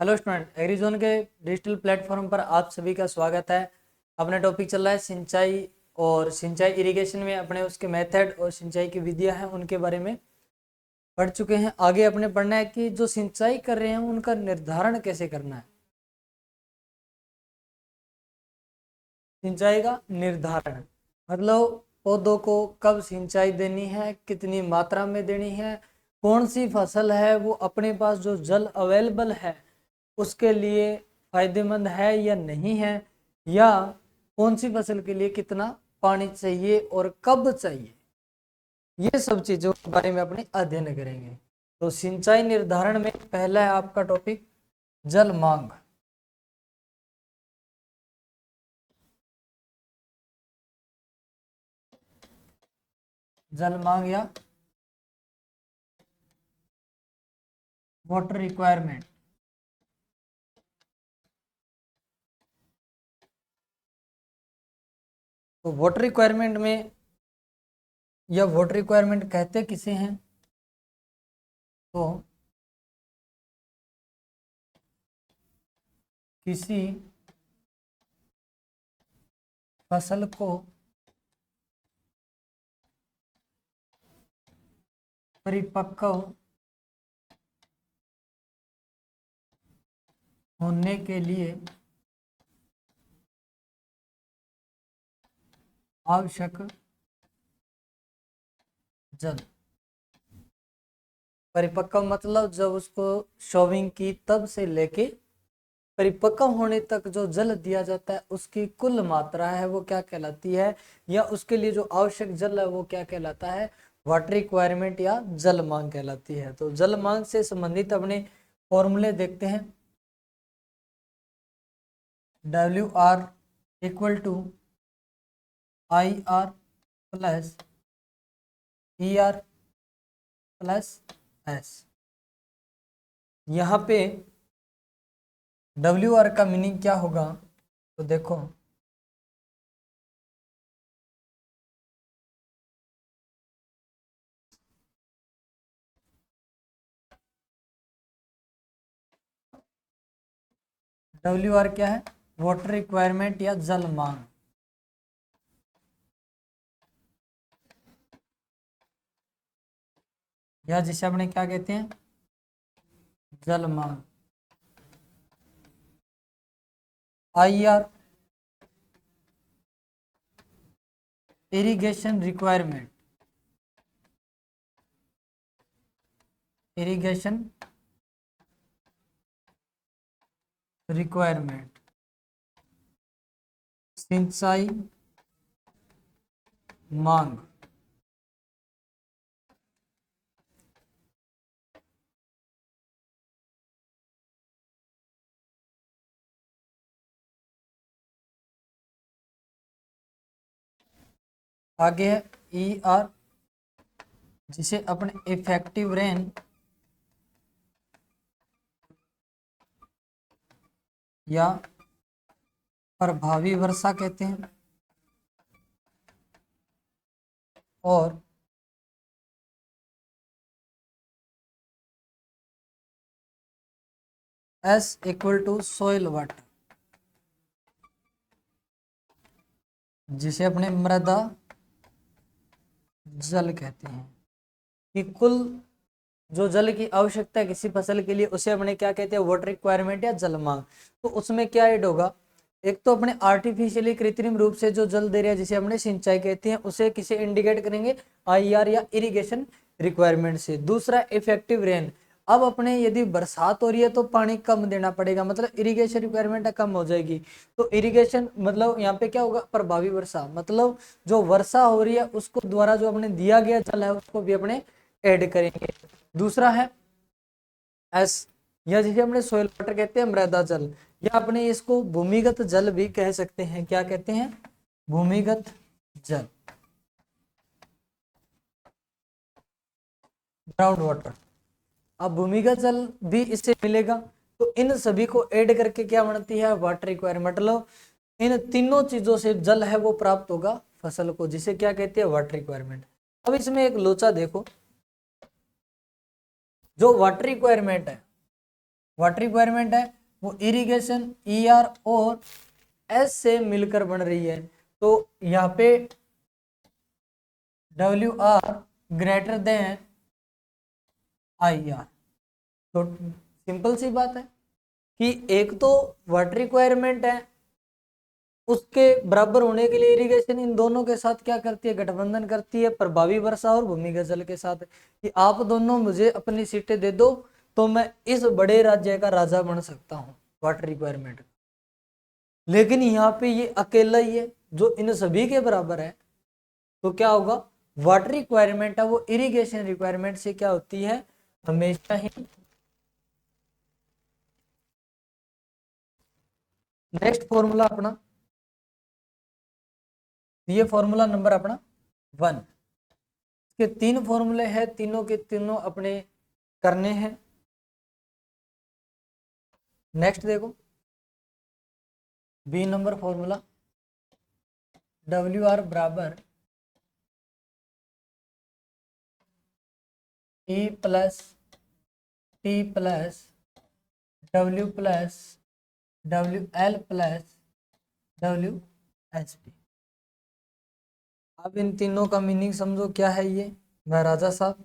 Hello student, एग्रीजोन के digital platform पर आप सभी का स्वागत है। अपना टॉपिक चल रहा है सिंचाई और सिंचाई इरिगेशन में अपने उसके मेथड और सिंचाई की विधियां हैं उनके बारे में पढ़ चुके हैं। आगे अपने पढ़ना है कि जो सिंचाई कर रहे हैं उनका निर्धारण कैसे करना है। सिंचाई का निर्धारण मतलब पौधों को कब सिंचाई देनी है, कितनी मात्रा में देनी है, कौन सी फसल है वो अपने पास जो जल अवेलेबल है उसके लिए फायदेमंद है या नहीं है, या कौन सी फसल के लिए कितना पानी चाहिए और कब चाहिए, ये सब चीजों के बारे में अपने अध्ययन करेंगे। तो सिंचाई निर्धारण में पहला है आपका टॉपिक जल मांग। जल मांग या वाटर रिक्वायरमेंट। तो वाटर रिक्वायरमेंट में या वाटर रिक्वायरमेंट कहते किसे हैं, तो किसी फसल को परिपक्व होने के लिए आवश्यक जल। परिपक्व मतलब जब उसको शोविंग की तब से लेके परिपक्व होने तक जो जल दिया जाता है उसकी कुल मात्रा है वो क्या कहलाती है, या उसके लिए जो आवश्यक जल है वो क्या कहलाता है, वाटर रिक्वायरमेंट या जल मांग कहलाती है। तो जल मांग से संबंधित अपने फॉर्मूले देखते हैं। WR equal to IR plus ER plus S। यहाँ पे WR का मीनिंग क्या होगा, तो देखो WR क्या है, वाटर रिक्वायरमेंट या जल मांग। या जिसे अपने क्या कहते हैं, जल मांग। IR irrigation requirement. Irrigation requirement सिंचाई मांग। आगे है ER जिसे अपने इफेक्टिव रेन या प्रभावी वर्षा कहते हैं। और S equal to soil water जिसे अपने मृदा जल कहते हैं। कि कुल जो जल की आवश्यकता है किसी फसल के लिए उसे अपने क्या कहते हैं, वाटर रिक्वायरमेंट या जल मांग। तो उसमें क्या ऐड होगा, एक तो अपने आर्टिफिशियली कृत्रिम रूप से जो जल दे रहे हैं जिसे अपने सिंचाई कहते हैं उसे किसे इंडिकेट करेंगे, IR या इरिगेशन रिक्वायरमेंट से। दूसरा इफेक्टिव रेन, अब अपने यदि बरसात हो रही है तो पानी कम देना पड़ेगा, मतलब इरिगेशन रिक्वायरमेंट कम हो जाएगी। तो इरिगेशन मतलब यहाँ पे क्या होगा, प्रभावी वर्षा, मतलब जो वर्षा हो रही है उसको द्वारा जो अपने दिया गया जल है उसको भी अपने ऐड करेंगे। दूसरा है S या जिसे हमने सोयल वाटर कहते हैं, मृदा जल, या अपने इसको भूमिगत जल भी कह सकते हैं। क्या कहते हैं, भूमिगत जल, ग्राउंड वाटर। अब भूमिगत जल भी इससे मिलेगा। तो इन सभी को ऐड करके क्या बनती है, वाटर रिक्वायरमेंट। मतलब इन तीनों चीजों से जल है वो प्राप्त होगा फसल को, जिसे क्या कहते हैं, वाटर रिक्वायरमेंट। अब इसमें एक लोचा देखो, जो वाटर रिक्वायरमेंट है वाटर रिक्वायरमेंट है वो इरिगेशन ER और S से मिलकर बन रही है। तो यहाँ पे WR ग्रेटर देन IR। तो सिंपल सी बात है कि एक तो वाटर रिक्वायरमेंट है, उसके बराबर होने के लिए इरिगेशन इन दोनों के साथ क्या करती है, गठबंधन करती है प्रभावी वर्षा और भूमिगत जल के साथ, कि आप दोनों मुझे अपनी सीटें दे दो तो मैं इस बड़े राज्य का राजा बन सकता हूँ वाटर रिक्वायरमेंट। लेकिन यहाँ पे ये अकेला ही है जो इन सभी के बराबर है। तो क्या होगा, वाटर रिक्वायरमेंट है वो इरिगेशन रिक्वायरमेंट से क्या होती है, हमेशा ही। नेक्स्ट फॉर्मूला अपना, ये फॉर्मूला नंबर अपना 1। के 3 फॉर्मूले हैं, तीनों के तीनों अपने करने हैं। नेक्स्ट देखो बी नंबर फॉर्मूला, WR बराबर E plus T plus W plus WL plus WHP। अब इन तीनों का मीनिंग समझो क्या है ये महाराजा साहब।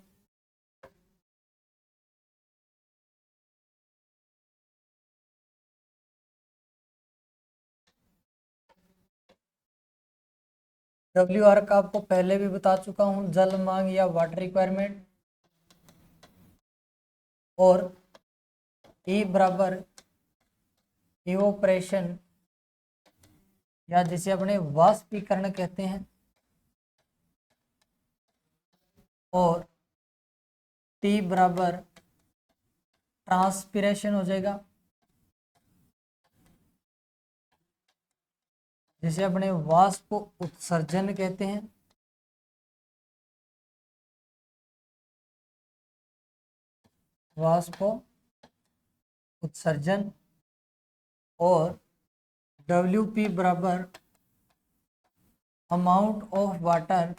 WR का आपको पहले भी बता चुका हूं, जल मांग या वाटर रिक्वायरमेंट। और E बराबर इवोपरेशन या जिसे अपने वाष्पीकरण कहते हैं, और T बराबर ट्रांसपिरेशन हो जाएगा जिसे अपने वाष्प उत्सर्जन कहते हैं। वाष्प उत्सर्जन। और WP बराबर amount of water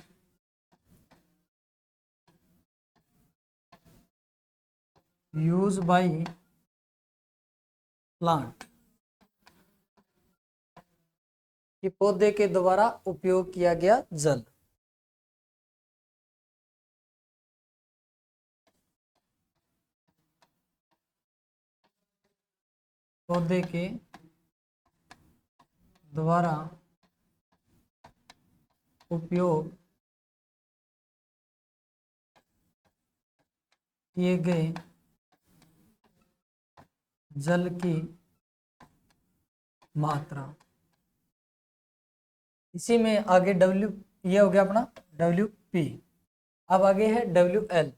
use by plant, कि पौधे के द्वारा उपयोग किया गया जल। पौधे के द्वारा उपयोग किए गए जल की मात्रा। इसी में आगे W, ये हो गया अपना WP। अब आगे है WL,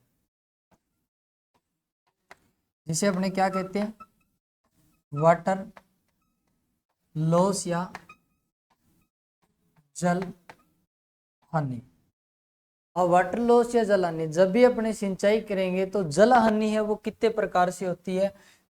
जिसे अपने क्या कहते हैं, वाटर लॉस या जल हानि। और वाटर लॉस या जल हानि जब भी अपने सिंचाई करेंगे तो जल हानि है वो कितने प्रकार से होती है,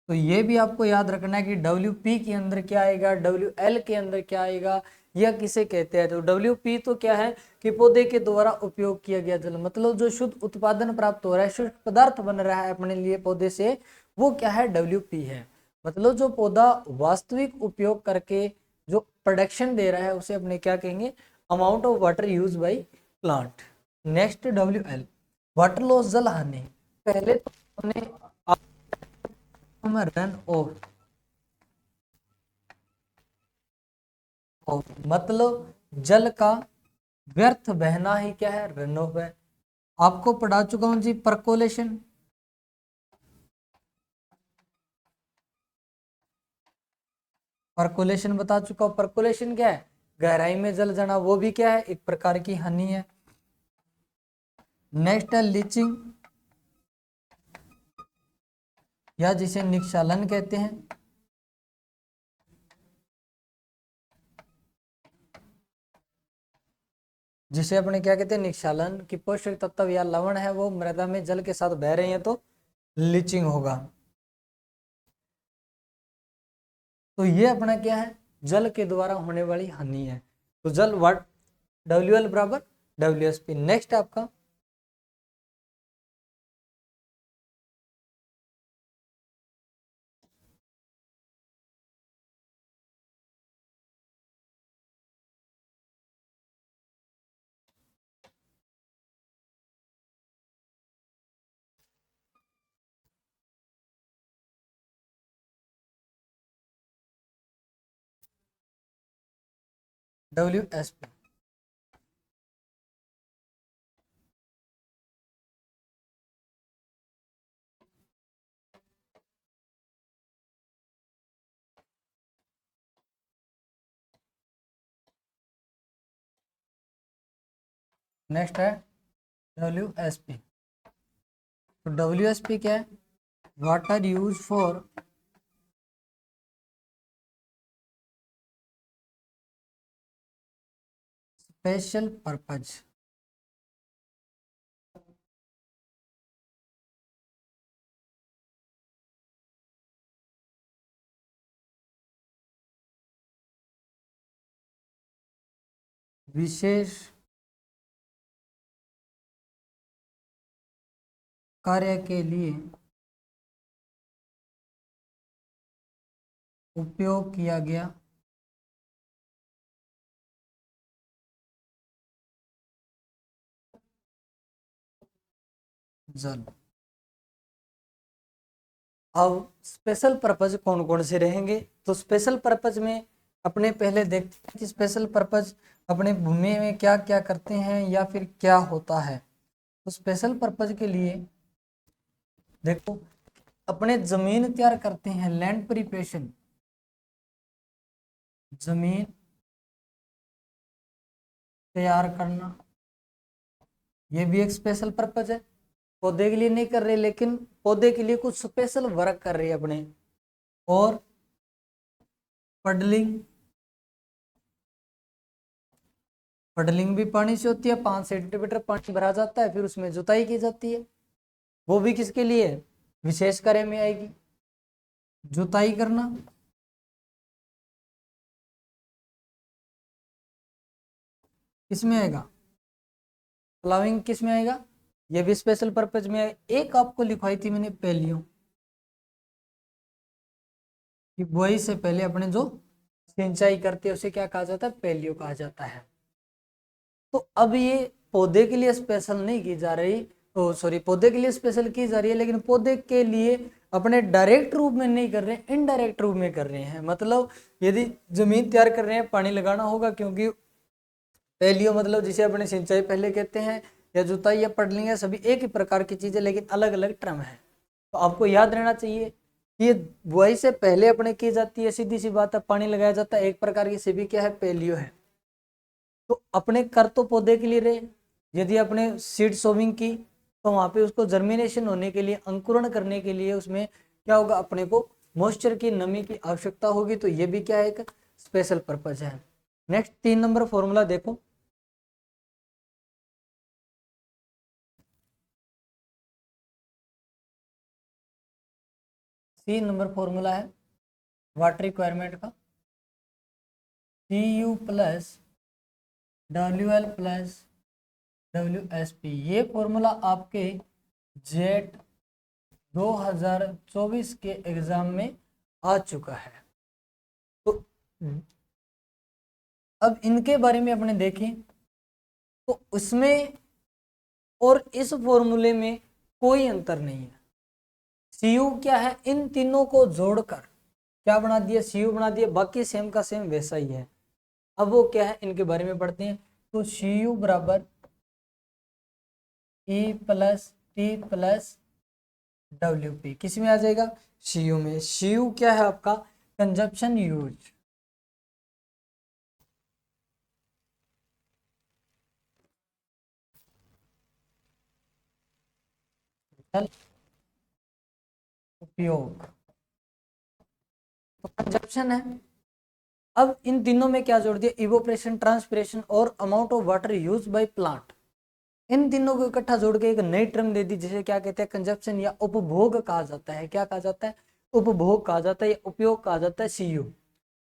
तो ये भी आपको याद रखना है कि WP के अंदर क्या आएगा, WL के अंदर क्या आएगा, यह किसे कहते हैं। तो WP तो क्या है कि पौधे के द्वारा उपयोग किया गया जल, मतलब जो शुद्ध उत्पादन प्राप्त हो रहा है, शुद्ध पदार्थ बन रहा है अपने लिए पौधे से, वो क्या है, WP है। मतलब जो पौधा वास्तविक उपयोग करके जो प्रोडक्शन दे रहा है उसे अपने क्या कहेंगे, amount of water use by plant. Next WL, water loss जल हानि। पहले तो हमने रन ऑफ, मतलब जल का व्यर्थ बहना ही क्या है, रन ऑफ है। आपको पढ़ा चुका हूं जी परकोलेशन। परकोलेशन बता चुका हूं। परकोलेशन क्या है, गहराई में जल जाना, वो भी क्या है, एक प्रकार की हानि है। नेक्स्ट है लीचिंग, या जिसे निक्षालन कहते हैं। जिसे अपने क्या कहते हैं, निक्षालन, की पोषक तत्व या लवण है वो मृदा में जल के साथ बह रहे हैं तो लीचिंग होगा। तो ये अपना क्या है, जल के द्वारा होने वाली हानि है। तो जल वाट WL बराबर WSP। नेक्स्ट आपका WSP। नेक्स्ट है WSP। तो WSP क्या है? Water use for special purpose. विशेष कार्य के लिए उपयोग किया गया जल। अब स्पेशल पर्पज कौन कौन से रहेंगे? तो स्पेशल पर्पज में अपने पहले देखते हैं कि स्पेशल पर्पज अपने भूमि में क्या क्या करते हैं या फिर क्या होता है। तो स्पेशल पर्पज के लिए देखो, अपने जमीन तैयार करते हैं, लैंड प्रिपरेशन, जमीन तैयार करना, ये भी एक स्पेशल पर्पज है। पौधे के लिए नहीं कर रहे, लेकिन पौधे के लिए कुछ स्पेशल वर्क कर रहे हैं अपने। और पडलिंग, पडलिंग भी पानी से होती है, 5 सेंटीमीटर पानी भरा जाता है, फिर उसमें जुताई की जाती है। वो भी किसके लिए है? विशेष कार्य में आएगी। जुताई करना, किसमें आएगा? प्लाविंग किस में आएगा? ये भी स्पेशल पर्पज में आएगा। एक आपको लिखवाई थी मैंने पैलियों, कि बुआई से पहले अपने जो सिंचाई करते हैं उसे क्या कहा जाता है? पैलियों कहा जाता है। तो अब ये पौधे के लिए स्पेशल नहीं की जा रही, तो सॉरी, पौधे के लिए स्पेशल की जा रही है, लेकिन पौधे के लिए अपने डायरेक्ट रूप में नहीं कर रहे हैं, इनडायरेक्ट रूप में कर रहे हैं। मतलब यदि जमीन तैयार कर रहे हैं, पानी लगाना होगा, क्योंकि पैलियो मतलब जिसे अपने सिंचाई पहले कहते हैं, या जुताई या पडलिंग है, सभी एक ही प्रकार की चीजें, लेकिन अलग अलग टर्म है। तो आपको याद रहना चाहिए कि ये बुआई से पहले अपने की जाती है, सीधी सी बात है, पानी लगाया जाता है, एक प्रकार की से भी क्या है? पैलियो है। तो अपने कर तो पौधे के लिए रहे। यदि अपने सीड सोविंग की, तो वहां पे उसको जर्मिनेशन होने के लिए, अंकुरण करने के लिए उसमें क्या होगा? अपने को मॉइस्चर की, नमी की आवश्यकता होगी। तो ये भी क्या है? एक स्पेशल पर्पज है। नेक्स्ट 3 नंबर फॉर्मूला देखो। 3 नंबर फॉर्मूला है वाटर रिक्वायरमेंट का, CU plus WL plus WSP। ये फॉर्मूला आपके जेट 2024 के एग्जाम में आ चुका है। तो अब इनके बारे में अपने देखें, तो उसमें और इस फॉर्मूले में कोई अंतर नहीं है। CU क्या है? इन तीनों को जोड़कर क्या बना दिया? CU बना दिया। बाकी सेम का सेम वैसा ही है। अब वो क्या है, इनके बारे में पढ़ते हैं। तो CU बराबर E plus T plus WP, किस में आ जाएगा? CU में। CU क्या है आपका? Consumption use. जल उपयोग, तो कंजप्शन है। अब इन तीनों में क्या जोड़ दिया? इवोपरेशन, ट्रांसपिरेशन और amount of water use by plant. इन तीनों को इकट्ठा जोड़ के एक नई टर्म दे दी, जिसे क्या कहते हैं? कंजप्शन या उपभोग कहा जाता है। क्या कहा जाता है? उपभोग कहा जाता है या उपयोग कहा जाता है, CU।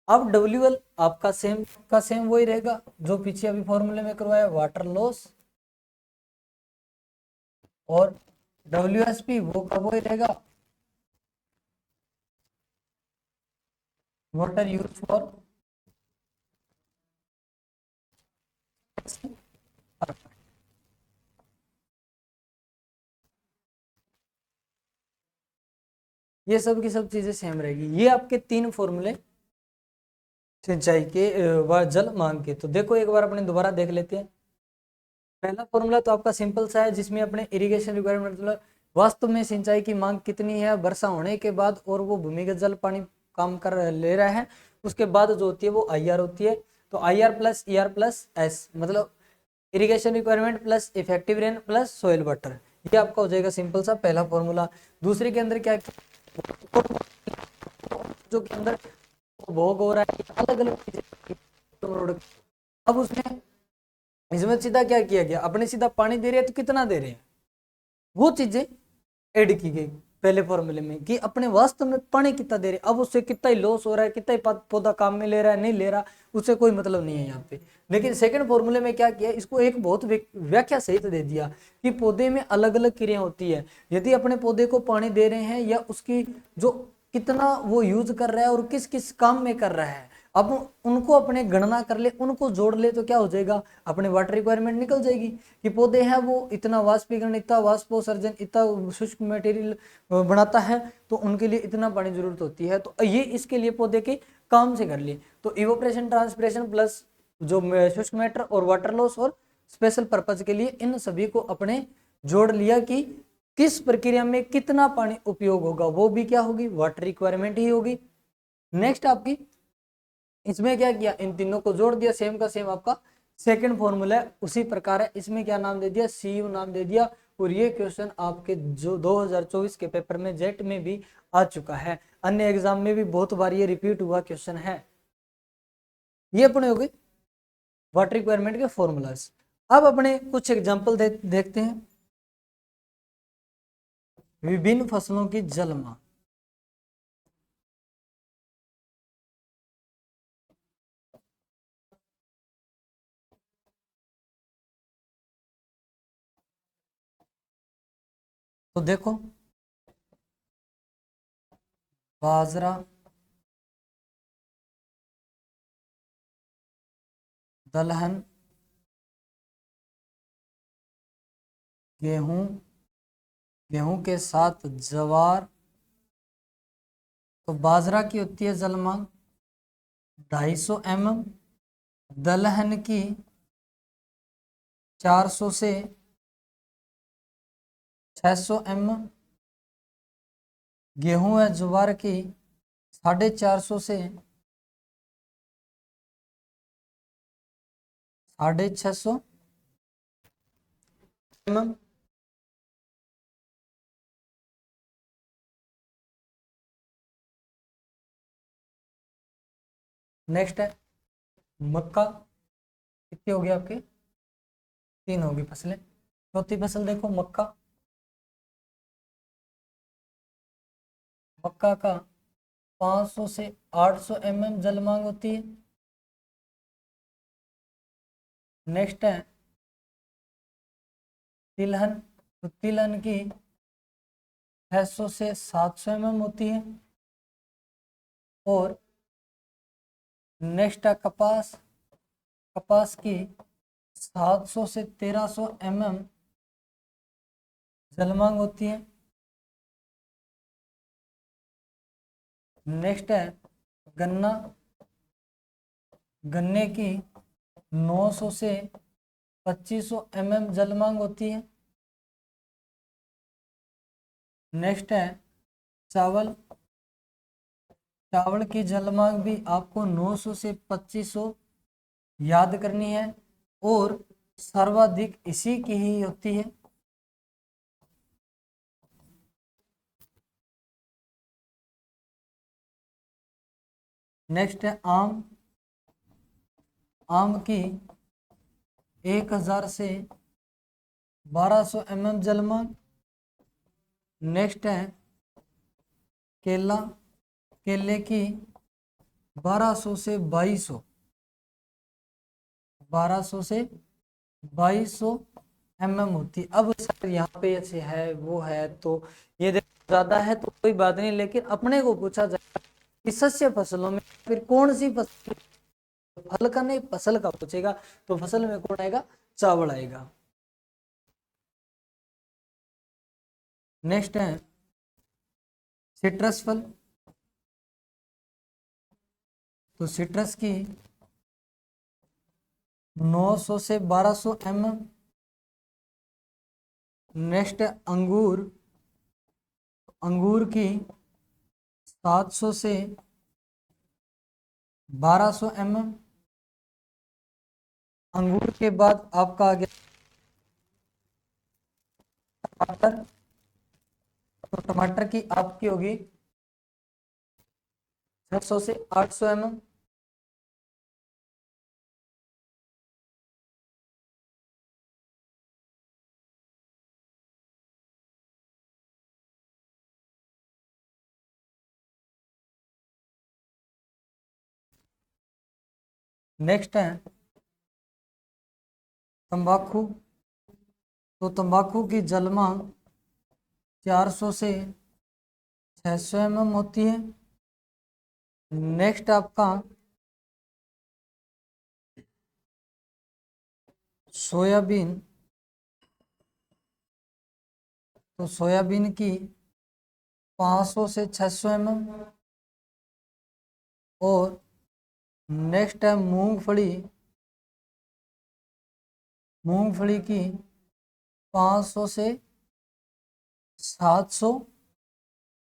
अब WL आपका सेम का सेम वही रहेगा जो पीछे अभी फॉर्मूले में करवाया, वाटर लॉस। और WSP वो का वही रहेगा, वाटर यूज फॉर। ये सब की सब चीजें सेम रहेगी। ये आपके 3 फॉर्मूले सिंचाई के व जल मांग के। तो देखो एक बार अपने दोबारा देख लेते हैं। पहला फॉर्मूला तो आपका सिंपल सा है, जिसमें अपने इरिगेशन रिक्वायरमेंट मतलब वास्तव में सिंचाई की मांग कितनी है वर्षा होने के बाद, और वो भूमिगत जल पानी काम कर ले रहा है, उसके बाद जो होती है वो IR होती है। तो IR plus ER plus S मतलब irrigation requirement plus effective rain plus soil water, ये आपका हो जाएगा सिंपल सा पहला फॉर्मूला। दूसरे के अंदर क्या जो के अंदर भोग हो रहा है अलग अलग चीजें, अब उसमें इसमें सीधा क्या किया गया, अपने सीधा पानी दे रहे हैं तो कितना दे रहे हैं, वो चीजें ऐड की गई पहले फॉर्मूले में कि अपने वास्तव में पानी कितना दे रहे हैं। अब उससे कितना ही लॉस हो रहा है, कितना ही पौधा काम में ले रहा है नहीं ले रहा, उससे कोई मतलब नहीं है यहाँ पे। लेकिन सेकंड फॉर्मूले में क्या किया, इसको एक बहुत व्याख्या सहित दे दिया कि पौधे में अलग अलग क्रिया होती है। यदि अपने पौधे को पानी दे रहे हैं या उसकी जो कितना वो यूज कर रहा है और किस किस काम में कर रहा है, अब उनको अपने गणना कर ले, उनको जोड़ ले, तो क्या हो जाएगा, अपने वाटर रिक्वायरमेंट निकल जाएगी कि पौधे हैं वो इतना वाष्पीकरण, इतना वाष्पोसर्जन, इतना शुष्क मटेरियल बनाता है, तो उनके लिए इतना पानी जरूरत होती है। तो ये इसके लिए पौधे के काम से कर लिए। तो इवोपरेशन ट्रांसपिरेशन प्लस जो शुष्क मैटर और वाटर लॉस और स्पेशल पर्पज के लिए, इन सभी को अपने जोड़ लिया कि किस प्रक्रिया में कितना पानी उपयोग होगा, वो भी क्या होगी, वाटर रिक्वायरमेंट ही होगी। नेक्स्ट आपकी इसमें क्या किया, इन तीनों को जोड़ दिया, सेम का सेम आपका सेकंड फॉर्मूला है उसी प्रकार है। इसमें क्या नाम दे दिया, CU नाम दे दिया। और ये क्वेश्चन आपके जो 2024 के पेपर में जेट में भी आ चुका है, अन्य एग्जाम में भी बहुत बार ये रिपीट हुआ क्वेश्चन है। ये अपने हो गए वाटर रिक्वायरमेंट के फॉर्मूलाज। अब अपने कुछ एग्जाम्पल देखते हैं। विभिन्न फसलों की जल मांग। तो देखो बाजरा, दलहन, गेहूं, गेहूं के साथ ज्वार। तो बाजरा की होती है जल मांग 250 mm, दलहन की 400 से 600 mm, गेहूं है ज्वार की 450 से 650 mm। नेक्स्ट है मक्का, कितनी होगी आपकी, 3 होगी फसलें। चौथी फसल देखो मक्का, मक्का का 500 से 800 mm जल मांग होती है। नेक्स्ट है तिलहन, तो तिलहन की 600 से 700 mm होती है। और नेक्स्ट है कपास, कपास की 700 से 1300 mm जल मांग होती है। नेक्स्ट है गन्ना, गन्ने की 900 से 2500 mm जल मांग होती है। नेक्स्ट है चावल, चावल की जल मांग भी आपको 900 से 2500 याद करनी है, और सर्वाधिक इसी की ही होती है। नेक्स्ट है आम, आम की 1000 से 1200 mm जल मांग। नेक्स्ट है केला, केले की 1200 से 2200, 1200 से 2200 mm होती है। अब सर यहाँ पे ऐसे है वो है, तो ये ज्यादा है तो कोई बात नहीं, लेकिन अपने को पूछा जाए कि शस्य फसलों में फिर कौन सी फसल, फल का नहीं फसल का पूछेगा, तो फसल में कौन आएगा, चावल आएगा। नेक्स्ट है सिट्रस फल, तो सिट्रस की 900 से 1200 mm। नेक्स्ट है अंगूर, अंगूर की 700 से 1200 mm। अंगूर के बाद आपका आ गया टमाटर, तो टमाटर की आपकी होगी 600 से 800 mm। नेक्स्ट है तंबाकू, तो तंबाकू की जलमांग 400 से 600 mm होती है। नेक्स्ट आपका सोयाबीन, तो सोयाबीन की 500 से 600 mm। और नेक्स्ट है मूंगफली, मूंगफली की 500 से 700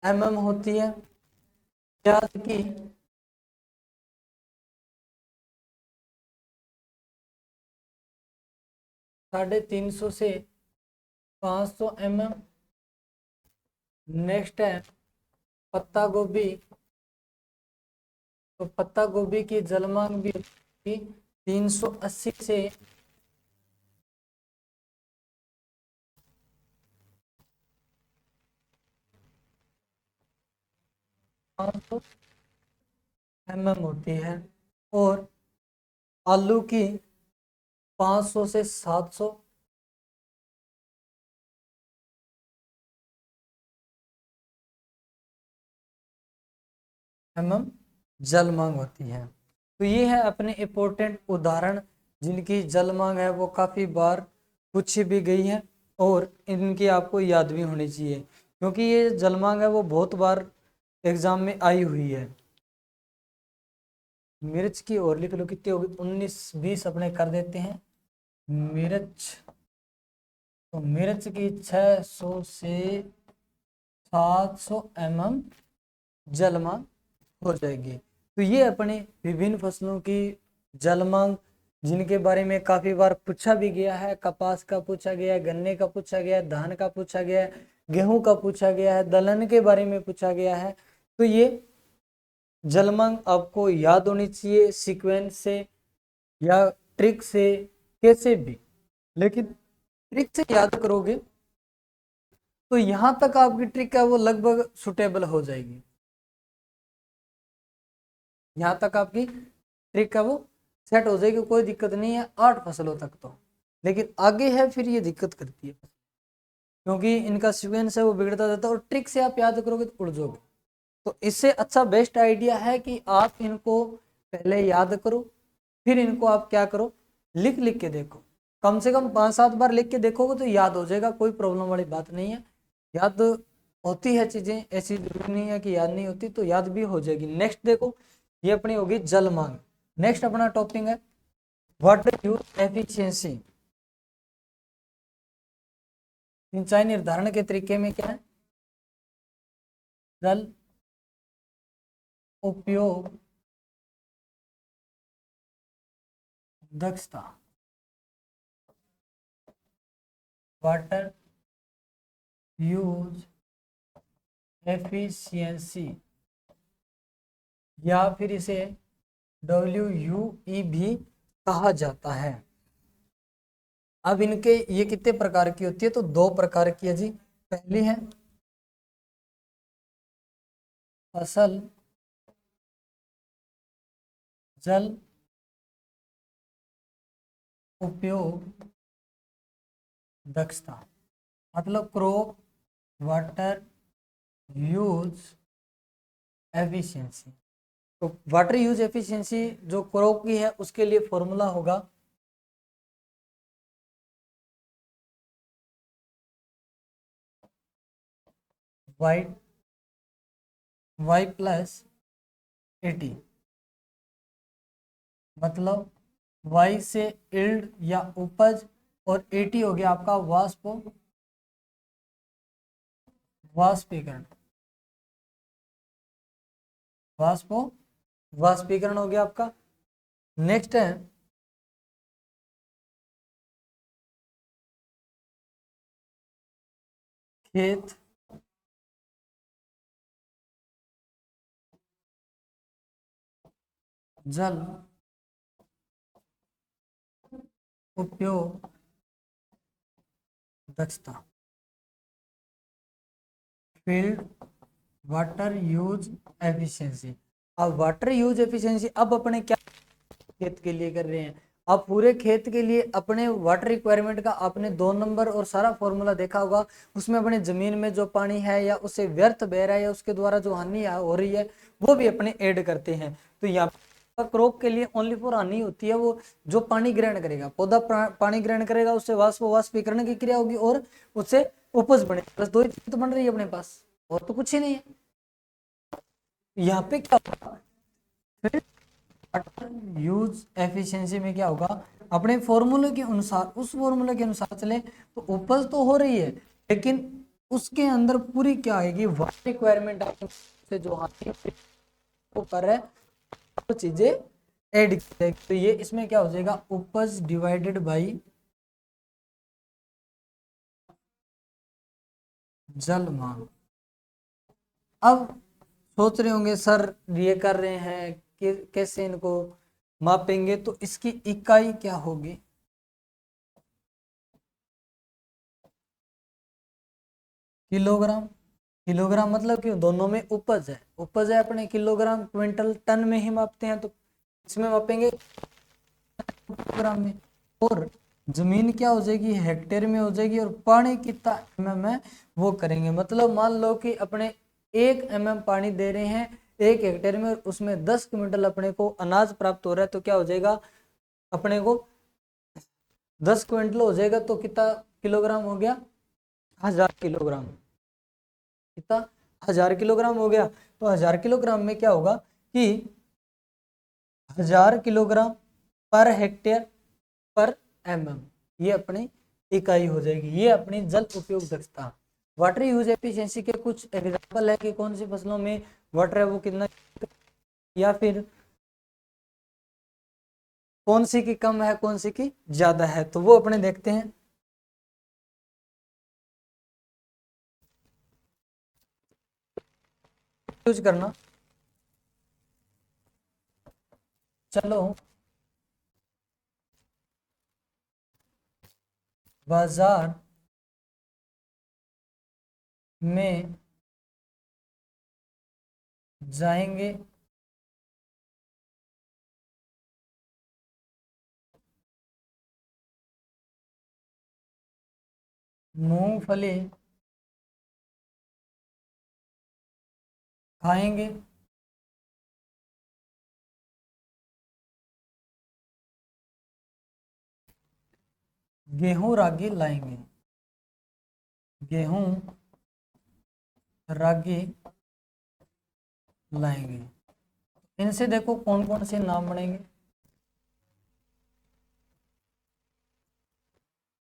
mm होती है। प्याज की 350 से 500 mm। नेक्स्ट है पत्ता गोभी, तो पत्ता गोभी की जलमांग भी 380 से 500 mm होती है। और आलू की 500 से 700 mm जल मांग होती है। तो ये है अपने इम्पोर्टेंट उदाहरण जिनकी जल मांग है वो काफ़ी बार पूछी भी गई है और इनकी आपको याद भी होनी चाहिए, क्योंकि ये जल मांग है वो बहुत बार एग्जाम में आई हुई है। मिर्च की और लिख लो कितनी होगी, 19-20 अपने कर देते हैं। मिर्च, तो मिर्च की 600 से 700 mm जल मांग हो जाएगी। तो ये अपने विभिन्न फसलों की जल मांग जिनके बारे में काफी बार पूछा भी गया है, कपास का पूछा गया है, गन्ने का पूछा गया है, धान का पूछा गया है, गेहूं का पूछा गया है, दलहन के बारे में पूछा गया है। तो ये जल मांग आपको याद होनी चाहिए सीक्वेंस से या ट्रिक से, कैसे भी, लेकिन ट्रिक से याद करोगे तो यहां तक आपकी ट्रिक है वो लगभग सुटेबल हो जाएगी। यहां तक आपकी ट्रिक है वो सेट हो जाएगी, कोई दिक्कत नहीं है 8 फसलों तक तो। लेकिन आगे है फिर ये दिक्कत करती है, क्योंकि इनका सीक्वेंस है वो बिगड़ता जाता है और ट्रिक से आप याद करोगे तो उड़ जाओगे। तो इससे अच्छा बेस्ट आइडिया है कि आप इनको पहले याद करो, फिर इनको आप क्या करो, लिख लिख के देखो। कम से कम 5-7 बार लिख के देखोगे तो याद हो जाएगा, कोई प्रॉब्लम वाली बात नहीं है। याद होती है चीजें, ऐसी जरूरी नहीं है कि याद नहीं होती, तो याद भी हो जाएगी। नेक्स्ट देखो, ये अपनी होगी जल मांग। नेक्स्ट अपना टॉपिक है वाटर यूज एफिशिएंसी। सिंचाई निर्धारण के तरीके में क्या है, जल उपयोग दक्षता, वाटर यूज एफिशिएंसी, या फिर इसे WUE भी कहा जाता है। अब इनके ये कितने प्रकार की होती है, तो 2 प्रकार की है जी। पहली है फसल जल उपयोग दक्षता, मतलब क्रॉप वाटर यूज एफिशिएंसी। तो वाटर यूज एफिशिएंसी जो क्रॉप की है उसके लिए फॉर्मूला होगा वाई प्लस 80। मतलब वाई से इल्ड या उपज, और 80 हो गया आपका वाष्पीकरण। वाष्पीकरण हो गया आपका। नेक्स्ट है खेत जल उपयोग दक्षता, फील्ड वाटर यूज एफिशिएंसी। अब वाटर यूज एफिशिएंसी अब अपने क्या खेत के लिए कर रहे हैं। अब पूरे खेत के लिए अपने वाटर रिक्वायरमेंट का आपने 2 नंबर और सारा फॉर्मूला देखा होगा। उसमें अपने जमीन में जो पानी है या उससे व्यर्थ बह रहा है या उसके द्वारा जो हानि हो रही है वो भी अपने ऐड करते हैं। तो यहाँ क्रॉप के लिए ओनली फॉर हानि होती है वो जो पानी ग्रहण करेगा, पौधा पानी ग्रहण करेगा, उससे वाष्पीकरण की क्रिया होगी और उससे उपज बने। बस दो ही चीज तो बन रही है अपने पास, और तो कुछ ही नहीं है। यहाँ पे क्या होगा, यूज एफिशिएंसी में क्या होगा, अपने फॉर्मूले के अनुसार, उस फॉर्मूले के अनुसार चले तो उपज तो हो रही है, लेकिन उसके अंदर पूरी क्या आएगी, वाटर रिक्वायरमेंट से जो आती है वो कर रहे वो चीजें ऐड की जाएगी। तो ये इसमें क्या हो जाएगा, उपज डिवाइडेड बाई जल मांग। अब सोच रहे होंगे सर ये कर रहे हैं कि कैसे इनको मापेंगे, तो इसकी इकाई क्या होगी, किलोग्राम। किलोग्राम मतलब कि दोनों में उपज है, उपज है अपने किलोग्राम, क्विंटल टन में ही मापते हैं तो इसमें मापेंगे किलोग्राम में। और जमीन क्या हो जाएगी, हेक्टेयर में हो जाएगी, और पानी कितना एमएम है वो करेंगे। मतलब मान लो कि अपने 1 mm पानी दे रहे हैं 1 हेक्टेयर में, और उसमें 10 क्विंटल अपने को अनाज प्राप्त हो रहा है, तो क्या हो जाएगा अपने को 10 क्विंटल हो जाएगा, तो कितना किलोग्राम हो गया, 1000 किलोग्राम। कितना, 1000 किलोग्राम हो गया। तो 1000 किलोग्राम में क्या होगा कि 1000 किलोग्राम पर हेक्टेयर पर एमएम, ये अपनी इकाई हो जाएगी। ये अपनी जल उपयोग दक्षता। वाटर यूज एफिशिएंसी के कुछ एग्जांपल है कि कौन सी फसलों में वाटर है वो कितना, या फिर कौन सी की कम है कौन सी की ज्यादा है, तो वो अपने देखते हैं। यूज करना, चलो बाजार में जाएंगे, मूंगफली खाएंगे, गेहूं रागी लाएंगे, गेहूं रागी लाएंगे। इनसे देखो कौन कौन से नाम बनेंगे,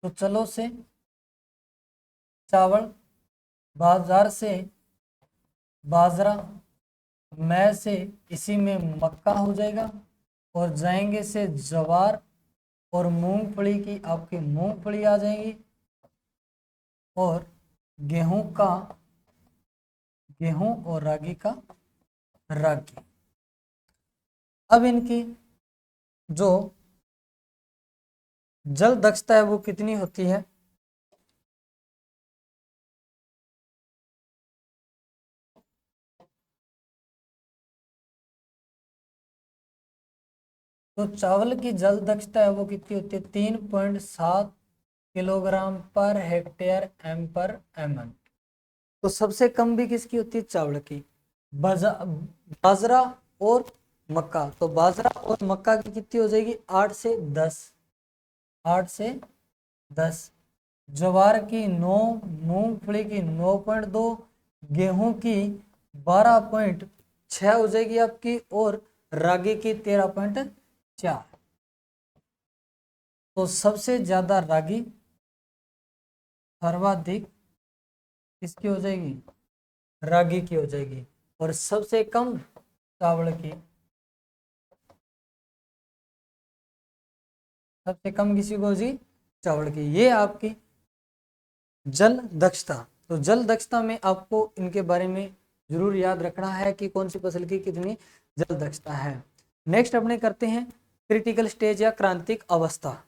तो चलो से चावल, बाजार से बाजरा, मैं से इसी में मक्का हो जाएगा, और जाएंगे से ज्वार, और मूंगफली की आपकी मूंगफली आ जाएगी, और गेहूं का गेहूं, और रागी का रागी। अब इनकी जो जल दक्षता है वो कितनी होती है, तो चावल की जल दक्षता है वो कितनी होती है, 3.7 किलोग्राम पर हेक्टेयर एम पर एम। तो सबसे कम भी किसकी होती है, चावल की। बाजरा और मक्का, तो बाजरा और मक्का की कितनी हो जाएगी, 8 से 10, 8 से 10। ज्वार की 9, मूंगफली की 9.2, गेहूं की 12.6 हो जाएगी आपकी, और रागी की 13.6 4। तो सबसे ज्यादा रागी सर्वाधिक किसकी हो जाएगी, रागी की हो जाएगी, और सबसे कम चावल की, सबसे कम किसी को जी चावल की। ये आपकी जल दक्षता। तो जल दक्षता में आपको इनके बारे में जरूर याद रखना है कि कौन सी फसल की कितनी जल दक्षता है। नेक्स्ट अपने करते हैं क्रिटिकल स्टेज या क्रांतिक अवस्था।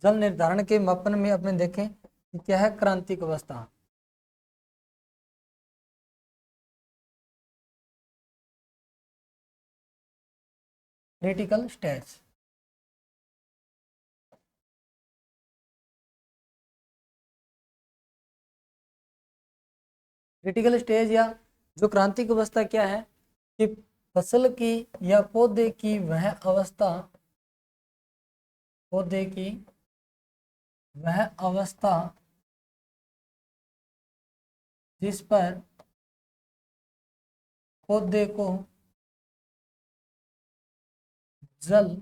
जल निर्धारण के मापन में अपने देखें कि क्या है क्रांतिक अवस्था। क्रिटिकल स्टेज, क्रिटिकल स्टेज या जो क्रांतिक अवस्था क्या है कि फसल की या पौधे की वह अवस्था, पौधे की वह अवस्था जिस पर पौधे को जल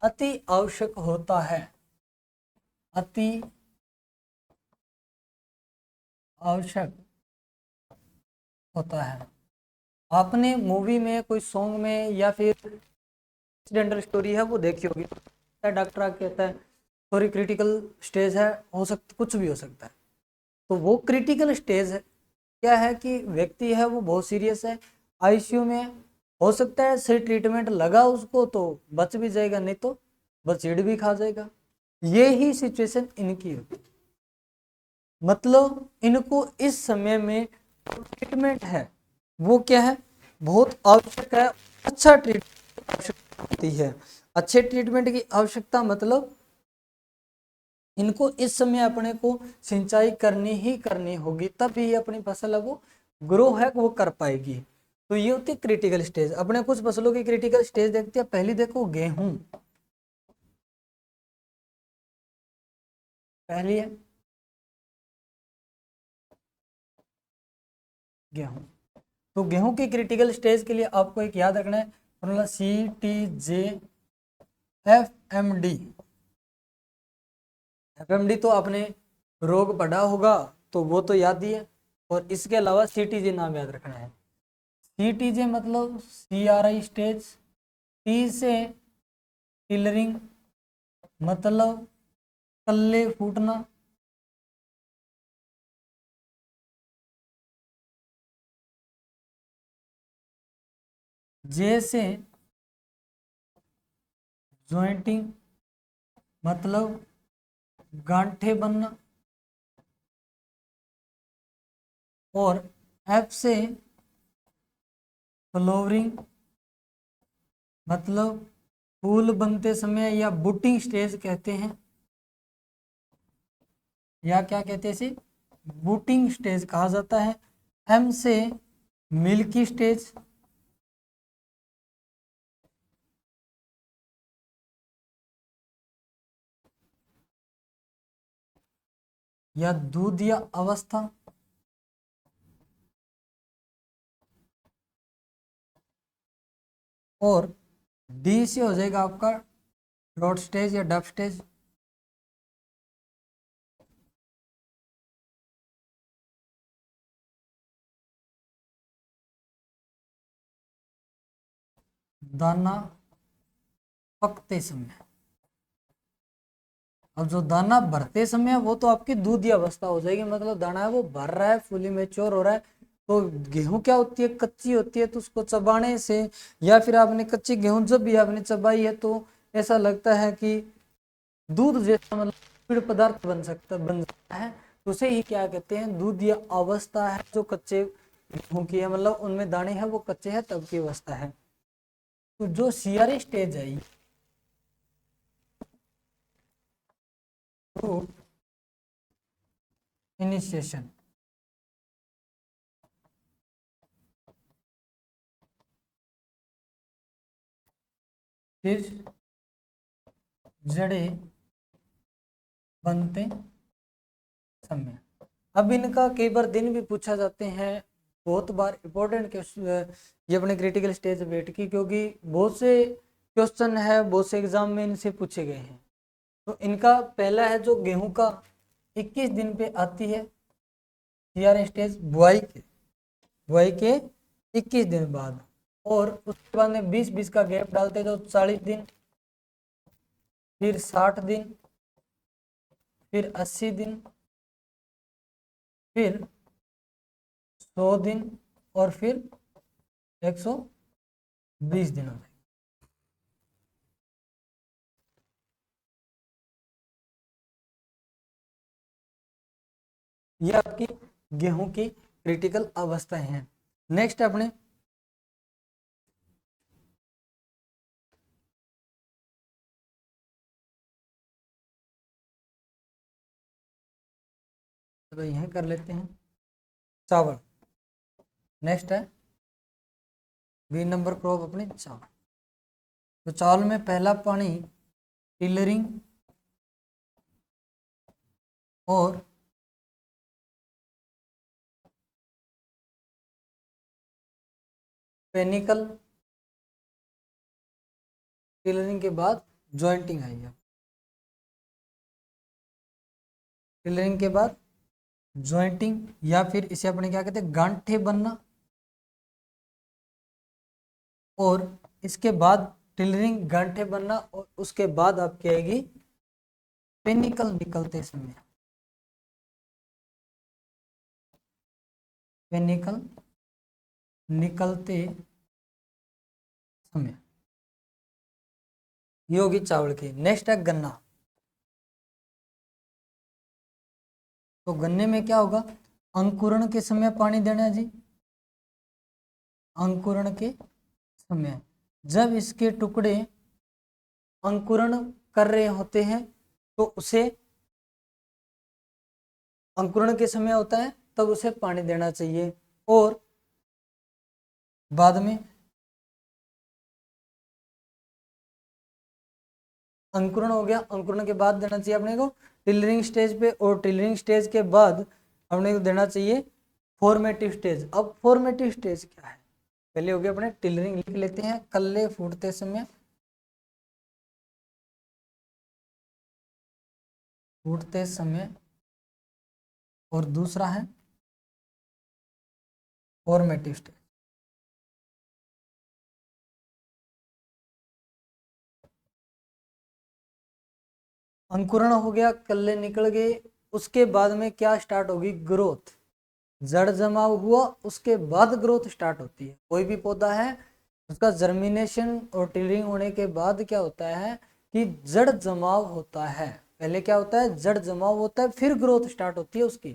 अति आवश्यक होता है, अति आवश्यक होता है। आपने मूवी में कोई सॉन्ग में या फिर एक्सीडेंटल स्टोरी है वो देखी होगी, डॉक्टर आके कहता है सॉरी क्रिटिकल स्टेज है, हो सकता कुछ भी हो सकता है। तो वो क्रिटिकल स्टेज है क्या है कि व्यक्ति है वो बहुत सीरियस है, आईसीयू में, हो सकता है सही ट्रीटमेंट लगा उसको तो बच भी जाएगा, नहीं तो बस चिड़ भी खा जाएगा। ये ही सिचुएशन इनकी होती, मतलब इनको इस समय में ट्रीटमेंट है वो क्या है बहुत आवश्यक है, अच्छा ट्रीटमेंट आवश्यकता होती है। अच्छे ट्रीटमेंट की आवश्यकता मतलब इनको इस समय अपने को सिंचाई करनी ही करनी होगी, तभी ये अपनी फसल है वो ग्रो है वो कर पाएगी। तो ये होती है क्रिटिकल स्टेज। अपने कुछ फसलों की क्रिटिकल स्टेज देखते हैं। पहली देखो गेहूं, पहली है गेहूं। तो गेहूं की क्रिटिकल स्टेज के लिए आपको एक याद रखना है फॉर्मूला CTJ-FMD। एफएमडी तो आपने रोग पढ़ा होगा तो वो तो याद ही है, और इसके अलावा CTJ नाम याद रखना है। CTJ मतलब CRI स्टेज, टी से टिलरिंग मतलब कल्ले फूटना, जे से ज्वाइंटिंग मतलब गांठे बनना, और F से फ्लोवरिंग मतलब फूल बनते समय या बुटिंग स्टेज कहते हैं, या क्या कहते हैं इसे बूटिंग स्टेज कहा जाता है। M से मिल्की स्टेज, या दूधिया अवस्था, और D से हो जाएगा आपका डॉट स्टेज या डब स्टेज। दाना पकते समय, अब जो दाना भरते समय वो तो आपकी दूधिया अवस्था हो जाएगी, मतलब दाना है वो भर रहा है फुली मैच्योर हो रहा है। तो गेहूं क्या होती है कच्ची होती है, तो उसको चबाने से या फिर आपने कच्ची गेहूं जब भी आपने चबाई है तो ऐसा लगता है कि दूध जैसा, मतलब लिक्विड पदार्थ बन सकता है। तो उसे ही क्या कहते हैं दूधिया अवस्था है जो कच्चे गेहूं की है, मतलब उनमें दाने हैं वो कच्चे हैं तब की अवस्था है। तो जो सीआरए स्टेज है तो इनिशिएशन, फिर जड़े बनते समय। अब इनका कई बार दिन भी पूछा जाते हैं, बहुत बार इम्पोर्टेंट ये अपने क्रिटिकल स्टेज वेट की, क्योंकि बहुत से क्वेश्चन है, बहुत से एग्जाम में इनसे पूछे गए हैं। तो इनका पहला है जो गेहूं का 21 दिन पे आती है सीआर स्टेज, बुआई के 21 दिन बाद, और उसके बाद में 20-20 का गैप डालते हैं, तो 40 दिन, फिर 60 दिन, फिर 80 दिन, फिर 100 दिन, और फिर 120 दिन हो जाएगा। ये आपकी गेहूं की क्रिटिकल अवस्थाएं हैं। नेक्स्ट अपने तो यह कर लेते हैं चावल। नेक्स्ट है बी नंबर क्रॉप अपने चावल। तो चावल में पहला पानी टिलरिंग और पेनिकल, टिलरिंग के बाद जॉइंटिंग आई है। टिलरिंग के बाद जॉइंटिंग, या फिर इसे अपने क्या कहते हैं, गांठे बनना, और इसके बाद टिलरिंग, गांठे बनना, और उसके बाद आपकी आएगी पेनिकल निकलते समय। पेनिकल निकलते समय ये होगी चावल की। नेक्स्ट है गन्ना। तो गन्ने में क्या होगा, अंकुरण के समय पानी देना है जी। अंकुरण के समय जब इसके टुकड़े अंकुरण कर रहे होते हैं, तो उसे अंकुरण के समय होता है, तब उसे पानी देना चाहिए। और बाद में अंकुरण हो गया, अंकुरण के बाद देना चाहिए अपने को टिलरिंग स्टेज पे, और टिलरिंग स्टेज के बाद अपने को देना चाहिए फॉर्मेटिव स्टेज। अब फॉर्मेटिव स्टेज क्या है, पहले हो गया अपने टिलरिंग, लिख लेते हैं कल्ले फूटते समय, फूटते समय, और दूसरा है फॉर्मेटिव स्टेज। अंकुरण हो गया, कल्ले निकल गए, उसके बाद में क्या स्टार्ट होगी, ग्रोथ। जड़ जमाव हुआ, उसके बाद ग्रोथ स्टार्ट होती है। कोई भी पौधा है उसका जर्मिनेशन और टिलरिंग होने के बाद क्या होता है कि जड़ जमाव होता है। पहले क्या होता है, जड़ जमाव होता है, फिर ग्रोथ स्टार्ट होती है उसकी।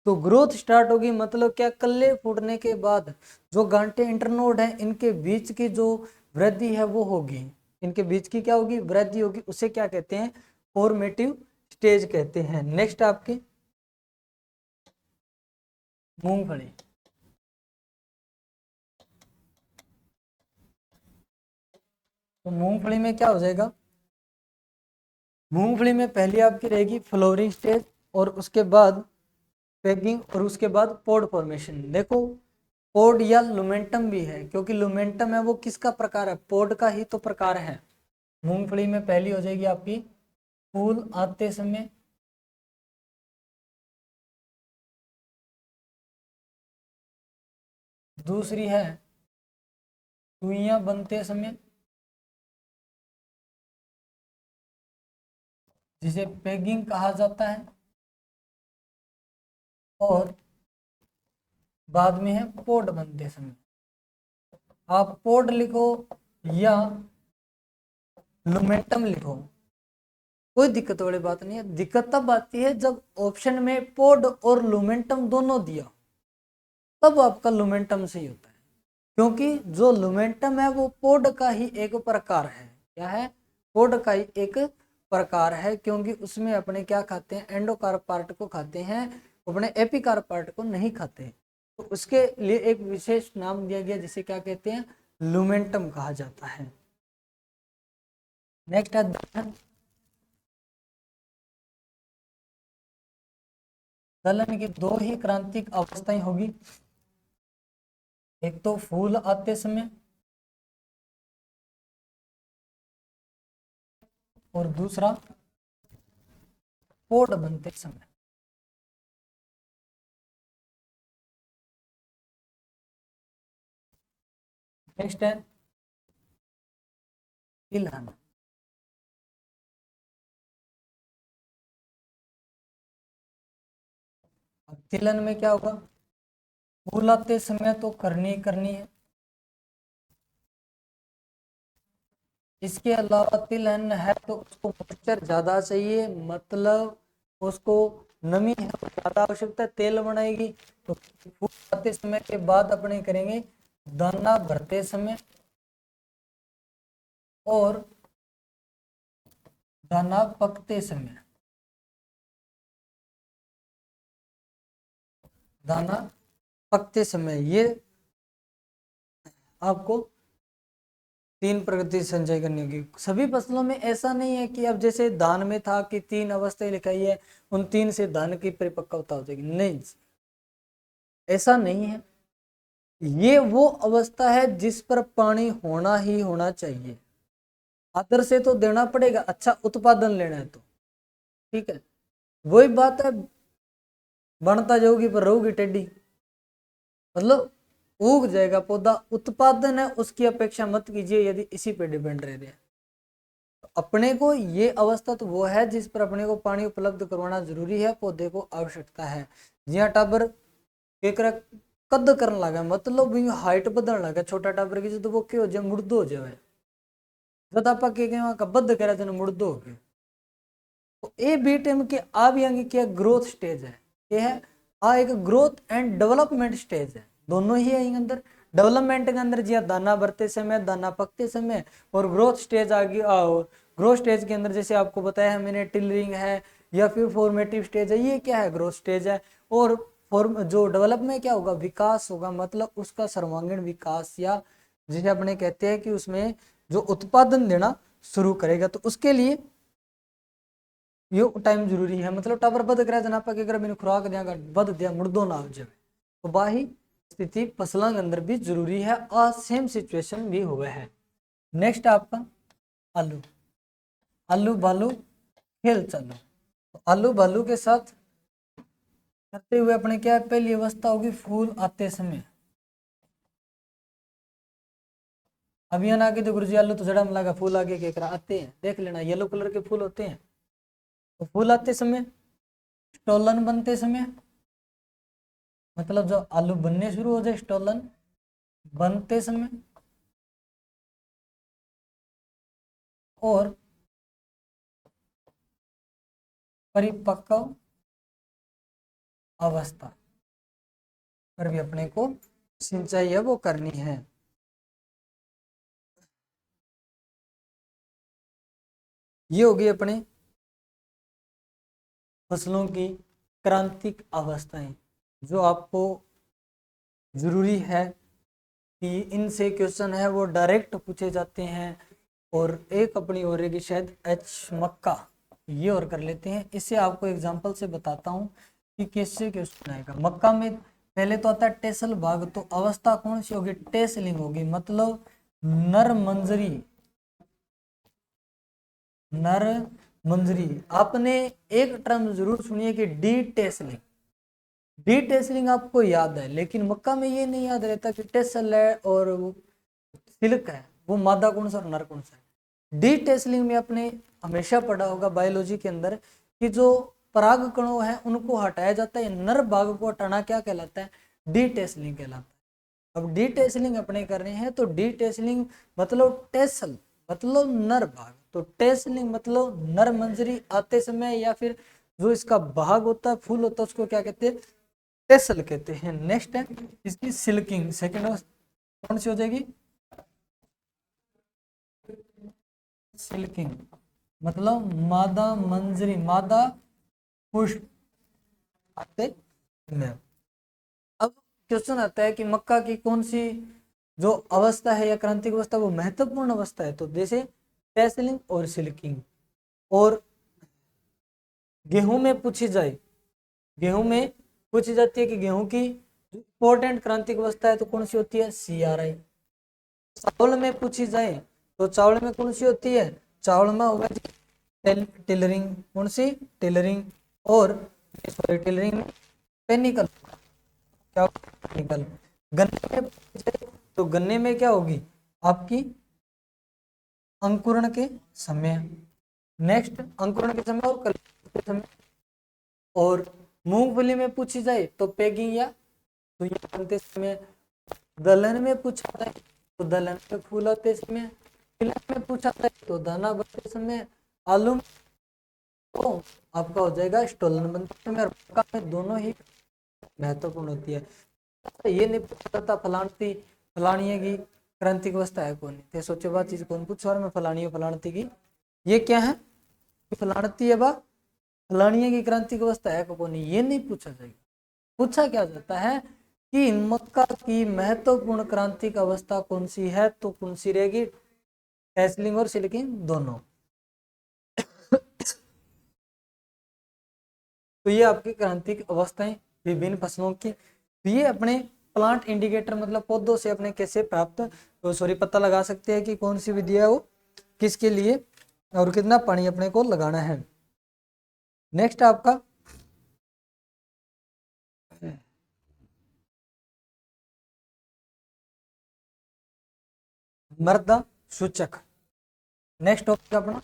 तो ग्रोथ स्टार्ट होगी मतलब क्या, कल्ले फूटने के बाद जो गांठे इंटरनोड है, इनके बीच की जो वृद्धि है वो होगी, इनके बीच की क्या होगी, वृद्धि होगी। उसे क्या कहते हैं, फॉर्मेटिव स्टेज कहते हैं। नेक्स्ट आपकी मूंगफली। तो मूंगफली में क्या हो जाएगा, मूंगफली में पहली आपकी रहेगी फ्लोरिंग स्टेज, और उसके बाद पैकिंग, और उसके बाद पोड फॉर्मेशन। देखो पोड या लुमेंटम भी है, क्योंकि लुमेंटम है वो किसका प्रकार है, पोड का ही तो प्रकार है। मूंगफली में पहली हो जाएगी आपकी फूल आते समय, दूसरी है सुइयां बनते समय, जिसे पेगिंग कहा जाता है, और बाद में है पोड बनते समय। आप पोड लिखो या लुमेंटम लिखो, कोई दिक्कत वाली बात नहीं है। दिक्कत तब आती है जब ऑप्शन में पोड और लुमेंटम दोनों दिया, तब आपका लुमेंटम सही होता है। क्योंकि जो लुमेंटम है वो पोड का ही एक प्रकार है। क्या है, पोड का ही एक प्रकार है, क्योंकि उसमें अपने क्या खाते हैं, एंडोकार्प पार्ट को खाते हैं, अपने एपिकार्प पार्ट को नहीं खाते। तो उसके लिए एक विशेष नाम दिया गया, जिसे क्या कहते हैं, लुमेंटम कहा जाता है। नेक्स्ट है दलहन। दलहन की दो ही क्रांतिक अवस्थाएं होगी। एक तो फूल आते समय और दूसरा पोट बनते समय। नेक्स्ट है तिलहन। अब तिलहन में क्या होगा, फूल आते समय तो करनी ही करनी है। इसके अलावा तिलहन है तो उसको मॉइस्चर ज्यादा चाहिए, मतलब उसको नमी है तो ज्यादा आवश्यकता है, तेल बनाएगी। तो फूल आते समय के बाद अपने करेंगे दाना भरते समय और दाना पकते समय। दाना पकते समय ये आपको 3 प्रगति संचय करनी होगी। सभी फसलों में ऐसा नहीं है कि अब जैसे धान में था कि 3 अवस्थाएं लिखाई है, उन 3 से धान की परिपक्वता हो जाएगी, नहीं, ऐसा नहीं है। ये वो अवस्था है जिस पर पानी होना ही होना चाहिए। आदर से तो देना पड़ेगा, अच्छा उत्पादन लेना है तो, ठीक है। वही बात है, बनता जाओगी पर रहोगी टेढ़ी, मतलब उग जाएगा पौधा। उत्पादन है उसकी अपेक्षा मत कीजिए यदि इसी पे डिपेंड रह रहे हैं। तो अपने को ये अवस्था तो वो है जिस पर अपने को पानी उपलब्ध करवाना जरूरी है, पौधे को आवश्यकता है। जिया टाबर एक कद करने लगा, मतलब हाइट बढ़ने लगा छोटा टाबर की, तो वो क्या हो जाए, मुर्दो हो जाए। जब आप बद्ध करा जन मुर्दो हो गए। तो ए बी टाइम के आ भी आगे क्या ग्रोथ स्टेज है, ये है आ एक ग्रोथ एंड डेवलपमेंट स्टेज है, दोनों ही है अंदर। डेवलपमेंट के अंदर जी दाना भरते समय, दाना पकते समय, और ग्रोथ स्टेज आ गई। ग्रोथ स्टेज के अंदर जैसे आपको बताया है मैंने, टिलरिंग है या फिर फॉर्मेटिव स्टेज है, ये क्या है, ग्रोथ स्टेज है। और फॉर्म जो डेवलप में क्या होगा, विकास होगा, मतलब उसका सर्वांगीण विकास, या जिसे अपने कहते हैं कि उसमें जो उत्पादन देना शुरू करेगा। तो उसके लिए यो टाइम जरूरी है, मतलब टाबर बद करा जना पा के मैंने खुराक दिया बद दिया मुर्दो ना जाए। तो बाही स्थिति फसलों के अंदर भी जरूरी है और सेम सिचुएशन भी हुआ है। नेक्स्ट आपका आलू। आलू बालू खेल चलो। तो आलू बालू के साथ करते हुए अपने क्या पहली अवस्था होगी, फूल आते समय। अभी ना आगे तो गुरुजी आलू तो जड़ा में लगा, फूल आगे के आते हैं, देख लेना येलो कलर के फूल होते हैं। तो फूल आते समय, स्टोलन बनते समय, मतलब जो आलू बनने शुरू हो जाए, स्टोलन बनते समय, और परिपक्व अवस्था पर भी अपने को सिंचाई है वो करनी है। ये होगी अपने फसलों की क्रांतिक अवस्थाएं, जो आपको जरूरी है कि इनसे क्वेश्चन है वो डायरेक्ट पूछे जाते हैं। और एक अपनी हो रहेगी शायद एच मक्का, ये और कर लेते हैं। इससे आपको एग्जांपल से बताता हूँ कि कैसे क्वेश्चन आएगा। मक्का में पहले तो आता है टेसल भाग, तो अवस्था कौन सी होगी, टेसलिंग होगी, मतलब नर मंजरी। नर मंजरी। आपने एक टर्म जरूर सुनिए कि डी टेसलिंग। डी टेसलिंग आपको याद है, लेकिन मक्का में ये नहीं याद रहता कि टेसल है और सिल्क है, वो मादा कौन सा और नर कौन सा है। डी टेसलिंग में आपने हमेशा पढ़ा होगा बायोलॉजी के अंदर कि जो पराग कणों है उनको हटाया जाता है, नर भाग को हटाना क्या कहलाता है, डी टेसलिंग कहलाता है। अब डी टेसलिंग अपने कर रहे हैं, तो डी टेसलिंग मतलब टेसल मतलब नर भाग, तो टेसलिंग मतलब नर मंजरी आते समय, या फिर जो इसका भाग होता है, फूल होता है, उसको क्या कहते हैं, टेसल कहते हैं। नेक्स्ट है इसकी सिल्किंग, सेकेंड कौन सी हो जाएगी, सिल्किंग, मतलब मादा मंजरी, मादा पुष्प आते में। अब क्वेश्चन आता है कि मक्का की कौन सी जो अवस्था है या क्रांतिक अवस्था वो महत्वपूर्ण अवस्था है, तो जैसे टेसलिंग और सिल्किंग। और गेहूं में पूछी जाए, गेहूं में पूछी जाती है कि गेहूं की इंपॉर्टेंट क्रांतिक अवस्था है तो कौन सी होती है, CRI। चावल में पूछी जाए तो चावल में कौन सी होती है, चावल में होगा टेलरिंग, कौन सी, टेलरिंग। और सॉरी टेलरिंग में पेनिकल, क्या पेनिकल। गन्ने में पूछी जाए तो गन्ने में क्या होगी आपकी अंकुरण के समय, नेक्स्ट अंकुरण के समय और कली के समय। और मूंगफली में पूछी जाए तो पैगिंग या सुइयां बनते समय। दलहन में पूछा जाए तो दलहन में फूल आते समय। तिलहन में पूछा जाए तो दाना बनते समय। आलू में तो आपका हो जाएगा स्टोलन बनते समय। और मक्का में दोनों ही महत्वपूर्ण होती है। ये नहीं पूछा जाता फलानती फलानिये की क्रांतिक अवस्था है कौन, ते सोचे बात चीज कौन पूछो और मैं फलानी फलानती की ये क्या है, फलानती है बा फलानिये की क्रांतिक अवस्था है कौन, ये नहीं पूछा जाएगा। पूछा क्या जाता है कि मक्का की महत्वपूर्ण क्रांतिक अवस्था कौन सी है, तो कौन सी रहेगी, टैसलिंग और सिल्किंग दोनों। तो ये आपकी क्रांतिक अवस्थाएं विभिन्न फसलों की। तो ये अपने प्लांट इंडिकेटर मतलब पौधों से अपने कैसे प्राप्त तो सॉरी पता लगा सकते हैं कि कौन सी विधि है वो किसके लिए और कितना पानी अपने को लगाना है। नेक्स्ट आपका मृदा सूचक। नेक्स्ट टॉपिक अपना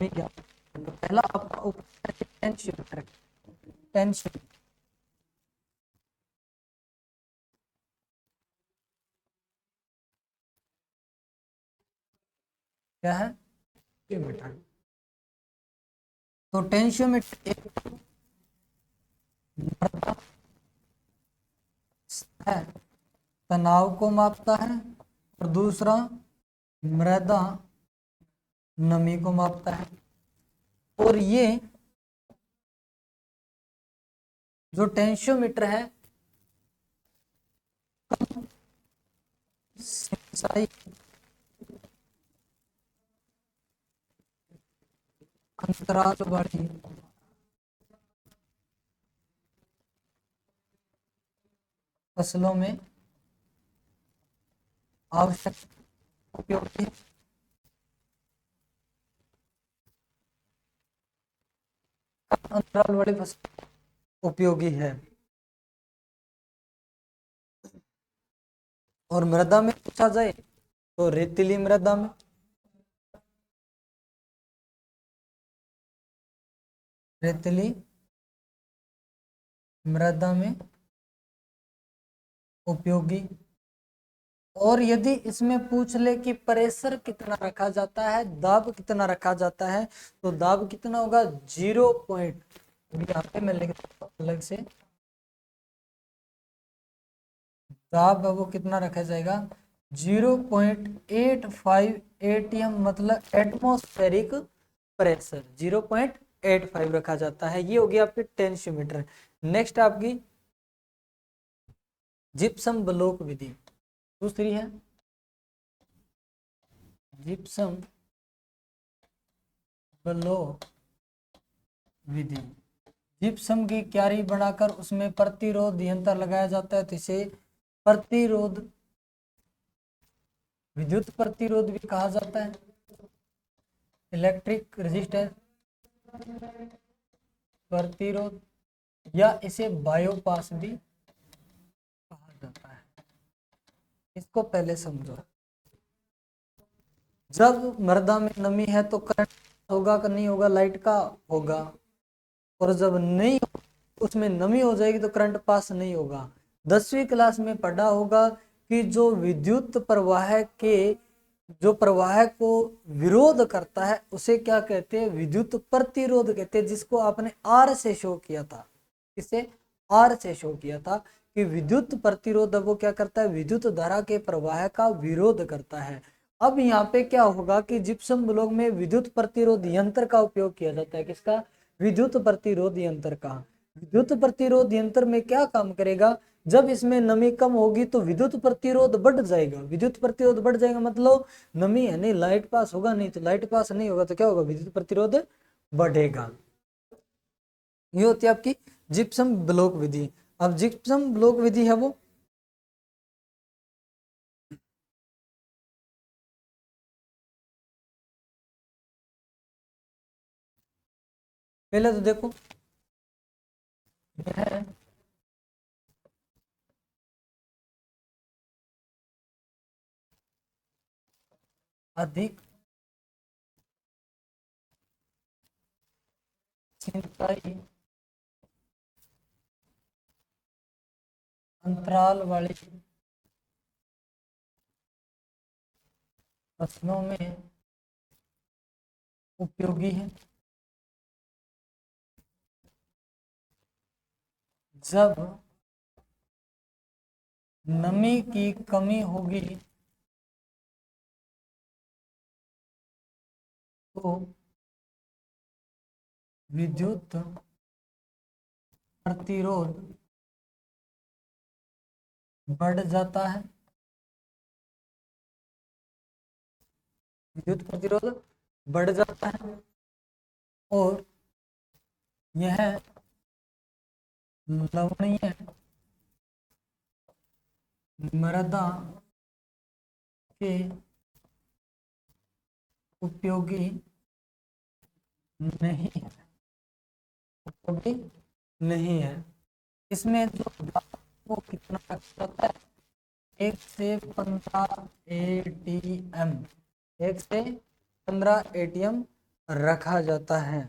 क्या, तो पहला आपका टेंशियोमीटर, टेंशन क्या है, टेंशियोमीटर। तो टेंशियोमीटर एक मृदा है तनाव को मापता है और दूसरा मृदा नमी को मापता है। और ये जो टेंशियोमीटर है सिंचाई अंतराल वाली फसलों में आवश्यक उपयोगी अंतराल वाली फसल उपयोगी है। और मृदा में पूछा जाए तो रेतीली मृदा में, रेतीली मृदा में उपयोगी। और यदि इसमें पूछ ले कि प्रेशर कितना रखा जाता है, दाब कितना रखा जाता है, तो दाब कितना होगा 0 पॉइंट, यहाँ पे मैं लिख देता हूं अलग से, दाब वो कितना रखा जाएगा 0.85 ATM मतलब एटमॉस्फेरिक प्रेशर 0.85 रखा जाता है। ये हो गया आपके टेंशियोमीटर। नेक्स्ट आपकी जिप्सम ब्लॉक विधि, दूसरी है जिप्सम ब्लॉक विधि। जिप्सम की क्यारी बनाकर उसमें प्रतिरोध यंत्र लगाया जाता है तो इसे प्रतिरोध विद्युत प्रतिरोध भी कहा जाता है, इलेक्ट्रिक रेजिस्टेंस प्रतिरोध, या इसे बायोपास भी कहा जाता है। इसको पहले समझो। जब मृदा में नमी है तो करंट होगा कि नहीं होगा, लाइट का होगा। और जब नहीं उसमें नमी हो जाएगी तो करंट पास नहीं होगा। 10वीं क्लास में पढ़ा होगा कि जो विद्युत प्रवाह के जो प्रवाह को विरोध करता है उसे क्या कहते हैं, विद्युत प्रतिरोध कहते हैं, जिसको आपने आर से शो किया था। इसे आर से शो किया था कि विद्युत प्रतिरोध वो क्या करता है, विद्युत धारा के प्रवाह का विरोध करता है। अब यहाँ पे क्या होगा कि जिप्सम ब्लॉक में विद्युत प्रतिरोध यंत्र का उपयोग किया जाता है, किसका, विद्युत प्रतिरोध यंत्र का। विद्युत प्रतिरोध यंत्र में क्या काम करेगा, जब इसमें नमी कम होगी तो विद्युत प्रतिरोध बढ़ जाएगा। विद्युत प्रतिरोध बढ़ जाएगा मतलब नमी है नहीं, लाइट पास होगा नहीं, तो लाइट पास नहीं होगा तो क्या होगा, विद्युत प्रतिरोध बढ़ेगा। ये होती है आपकी जिप्सम ब्लॉक विधि। अब जिप्सम ब्लॉक विधि है वो पहले तो देखो यह है अधिक सिंचाई अंतराल वाली फसलों में उपयोगी है। जब नमी की कमी होगी तो विद्युत प्रतिरोध बढ़ जाता है। विद्युत प्रतिरोध बढ़ जाता है और यह लवणीय मृदा के उपयोगी नहीं है, उपयोगी नहीं है। इसमें जो वो कितना रखा जाता है 1 से 15 ATM, 1 से 15 ATM रखा जाता है।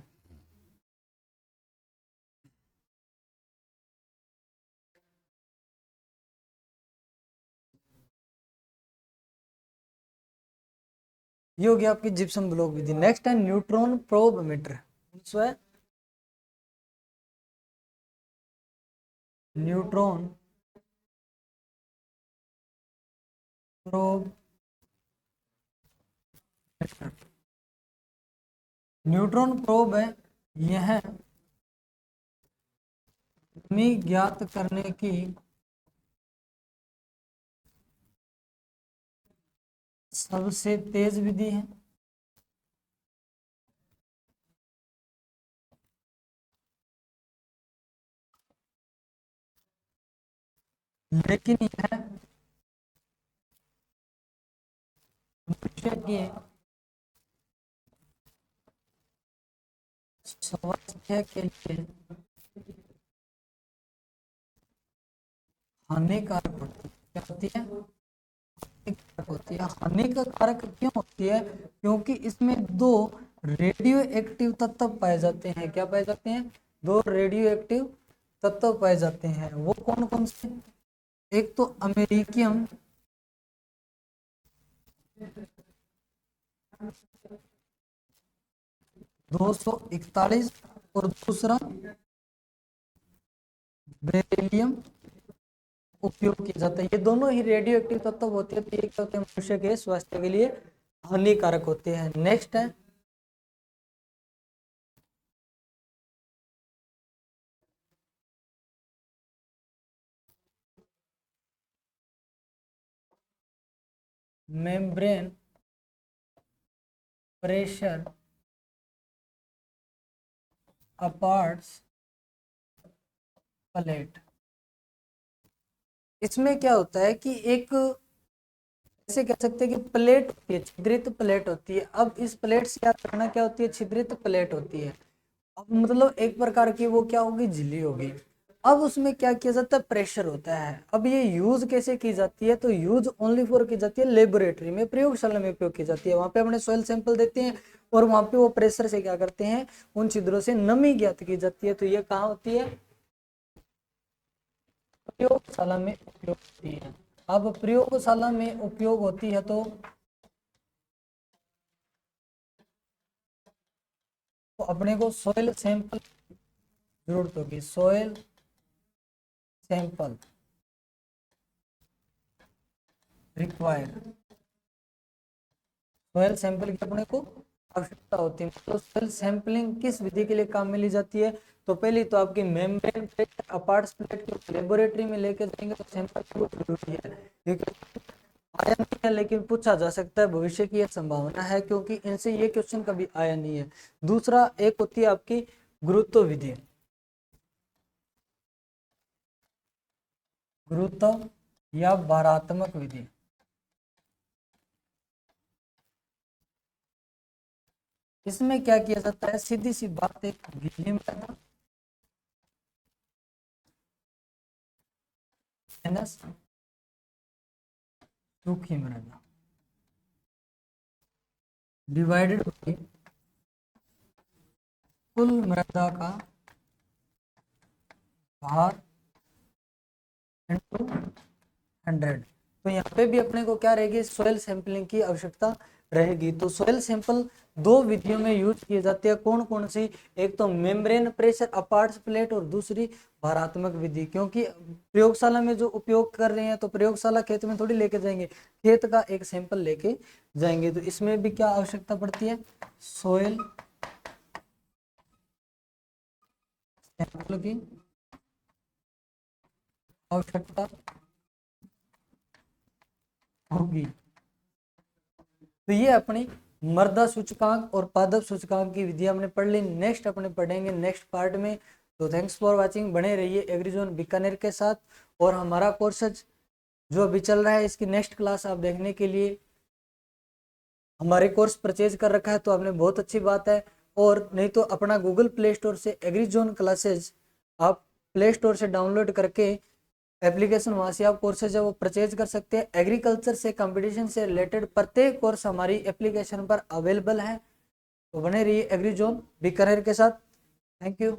ये हो गया आपकी जिप्सम ब्लॉक विधि। नेक्स्ट है न्यूट्रॉन प्रोब मीटर। है neutron probe meter. Neutron probe है यह नमी ज्ञात करने की सबसे तेज विधि है। लेकिन यह मनुष्य के स्वास्थ्य के लिए हानिकारक होती है। क्या होती है? हानिकारक होती है। हानिकारक क्यों होती है? क्योंकि इसमें दो रेडियो एक्टिव तत्व पाए जाते हैं। क्या पाए जाते हैं? दो रेडियो एक्टिव तत्व पाए जाते हैं। वो कौन कौन से? एक तो अमेरिकियम 241 और दूसरा बेरिलियम उपयोग किया जाता है। ये दोनों ही रेडियो एक्टिव तत्व होते हैं, तो ये क्या होते हैं? मनुष्य के स्वास्थ्य के लिए हानिकारक होते हैं। नेक्स्ट है मेम्ब्रेन प्रेशर अपार्ट्स प्लेट। इसमें क्या होता है कि एक ऐसे कह सकते हैं कि प्लेट होती है, छिद्रित प्लेट होती है। अब इस प्लेट से याद रखना क्या होती है? छिद्रित प्लेट होती है। अब मतलब एक प्रकार की वो क्या होगी? झिल्ली होगी। अब उसमें क्या किया जाता है? प्रेशर होता है। अब ये यूज कैसे की जाती है? तो यूज ओनली फॉर की जाती है लेबोरेटरी में, प्रयोगशाला में उपयोग की जाती है। वहां पे अपने सॉइल सैंपल देते हैं और वहां पे वो प्रेशर से क्या करते हैं? उन छिद्रों से नमी ज्ञात की जाती है। तो ये कहाँ होती है? प्रयोगशाला में उपयोग होती है। अब प्रयोगशाला में उपयोग होती है तो अपने को सॉइल सैंपल जरूरत होगी। Soil sample required. Soil sample की अपने को आवश्यकता होती है। तो सॉइल सैंपलिंग किस विधि के लिए काम में ली जाती है? तो पहली तो आपकी मेम्ब्रेन प्लेट अपार्ट्स प्लेट की लेबोरेटरी में लेके जाएंगे तो सैंपल बहुत जरूरी है, क्योंकि आया नहीं है लेकिन पूछा जा सकता है, भविष्य की यह संभावना है, क्योंकि इनसे ये क्वेश्चन कभी आया नहीं है। दूसरा एक होती है आपकी गुरुत्व विधि। गुरुत्व या भारात्मक विधि। इसमें क्या किया जाता है, सीधी सी बात, एक गीली मृदा माइनस सूखी मृदा डिवाइडेड बाई कुल मृदा का भार इंटू 100। तो यहाँ पे भी अपने को क्या रहेगी, सोयल सैंपलिंग की आवश्यकता रहेगी। तो सोयल सैंपल दो विधियों में यूज किए जाते हैं, कौन कौन सी, एक तो मेम्ब्रेन प्रेशर अपार्ट प्लेट और दूसरी भारात्मक विधि। क्योंकि प्रयोगशाला में जो उपयोग कर रहे हैं तो प्रयोगशाला खेत में थोड़ी लेके जाएंगे, खेत का एक सैंपल लेके जाएंगे। तो इसमें भी क्या आवश्यकता पड़ती है, सोयल सैंपल की आवश्यकता होगी। तो ये अपनी मृदा सूचकांक और पादप सूचकांक की विधि हमने पढ़ ली। नेक्स्ट अपने पढ़ेंगे नेक्स्ट पार्ट में। तो थैंक्स फॉर वाचिंग, बने रहिए एग्रीजोन बीकानेर के साथ। और हमारा कोर्स जो अभी चल रहा है, इसकी नेक्स्ट क्लास आप देखने के लिए हमारे कोर्स परचेज कर रखा है तो आपने बहुत अच्छी बात है। और नहीं तो अपना गूगल प्ले स्टोर से एग्रीजोन क्लासेज आप प्ले स्टोर से डाउनलोड करके एप्लीकेशन, वहाँ से आप कोर्सेज है वो परचेज कर सकते हैं। एग्रीकल्चर से कंपटीशन से रिलेटेड प्रत्येक कोर्स हमारी एप्लीकेशन पर अवेलेबल है। तो बने रहिए एग्रीजोन बीकानेर के साथ। Thank you.